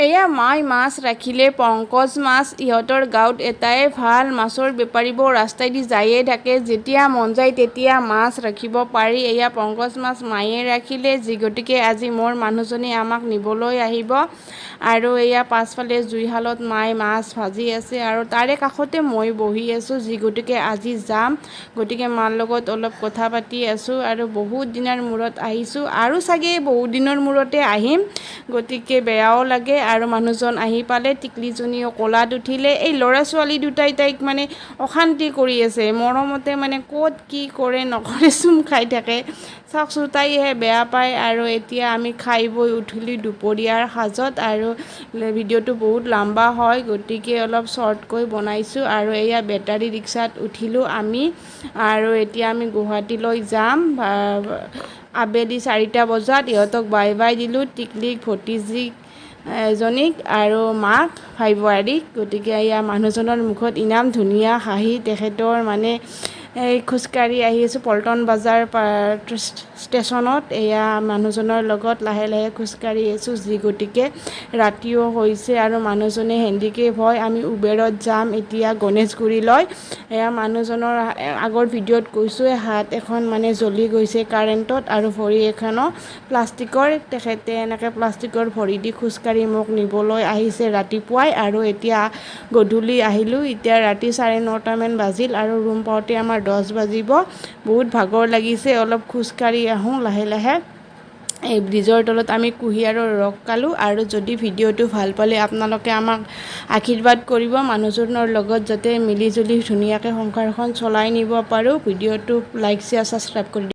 এয়া মাই মাছ ৰাখিলে পংকজ মাছ ইহঁতৰ গাঁৱত এটাই ভাল মাছৰ বেপাৰীবোৰ ৰাস্তাইদি যায়ে থাকে যেতিয়া মন যায় তেতিয়া মাছ ৰাখিব পাৰি এয়া পংকজ মাছ মায়ে ৰাখিলে যি গতিকে আজি মোৰ মানুহজনে আমাক নিবলৈ আহিব আৰু এয়া পাছফালে জুইশালত মাই মাছ ভাজি আছে আৰু তাৰে কাষতে মই বহি আছোঁ যি গতিকে আজি যাম গতিকে মাৰ লগত অলপ কথা পাতি আছোঁ আৰু বহুত দিনৰ মূৰত আহিছোঁ আৰু চাগে বহুত দিনৰ মূৰতে আহিম গতিকে বেয়াও লাগে আৰু মানুহজন আহি পালে টিকলিজনীও কোলাত উঠিলে এই ল'ৰা ছোৱালী দুটাই তাইক মানে অশান্তি কৰি আছে মৰমতে মানে ক'ত কি কৰে নকৰে চুম খাই থাকে চাওকচোন তাইহে বেয়া পায় আৰু এতিয়া আমি খাই বৈ উঠিলোঁ দুপৰীয়াৰ সাজত আৰু ভিডিঅ'টো বহুত লম্বা হয় গতিকে অলপ শ্বৰ্টকৈ বনাইছোঁ আৰু এয়া বেটাৰী ৰিক্সাত উঠিলোঁ আমি আৰু এতিয়া আমি গুৱাহাটীলৈ যাম আবেলি 4টা বজাত ইহঁতক বাই বাই দিলোঁ টিকলিক ভতিজীক এজনীক আৰু মাক ভাই বোৱাৰীক গতিকে এয়া মানুহজনৰ মুখত ইমান ধুনীয়া হাঁহি তেখেতৰ মানে এই খোজকাঢ়ি আহি আছোঁ পল্টন বজাৰ ষ্টেচনত এয়া মানুহজনৰ লগত লাহে লাহে খোজকাঢ়ি আছোঁ যি গতিকে ৰাতিও হৈছে আৰু মানুহজনে হেণ্ডিকেপ হয় আমি উবেৰত যাম এতিয়া গণেশগুৰিলৈ এয়া মানুহজনৰ আগৰ ভিডিঅ'ত কৈছোঁ হাত এখন মানে জ্বলি গৈছে কাৰেণ্টত আৰু ভৰি এখনো প্লাষ্টিকৰ তেখেতে এনেকৈ প্লাষ্টিকৰ ভৰি দি খোজকাঢ়ি মোক নিবলৈ আহিছে ৰাতিপুৱাই আৰু এতিয়া গধূলি আহিলোঁ এতিয়া ৰাতি 9:30মান বাজিল আৰু ৰুম পাওঁতে আমাৰ 10 বাজিব বহুত ভাগৰ লাগিছে অলপ খোজকাঢ়ি আহোঁ লাহে লাহে এই ব্ৰিজৰ তলত আমি কুঁহিয়াৰৰ ৰস খালোঁ আৰু যদি ভিডিঅ'টো ভাল পালে আপোনালোকে আমাক আশীৰ্বাদ কৰিব মানুহজনৰ লগত যাতে মিলিজুলি ধুনীয়াকৈ সংসাৰখন চলাই নিব পাৰোঁ ভিডিঅ'টো লাইক শ্বেয়াৰ ছাবস্ক্ৰাইব কৰি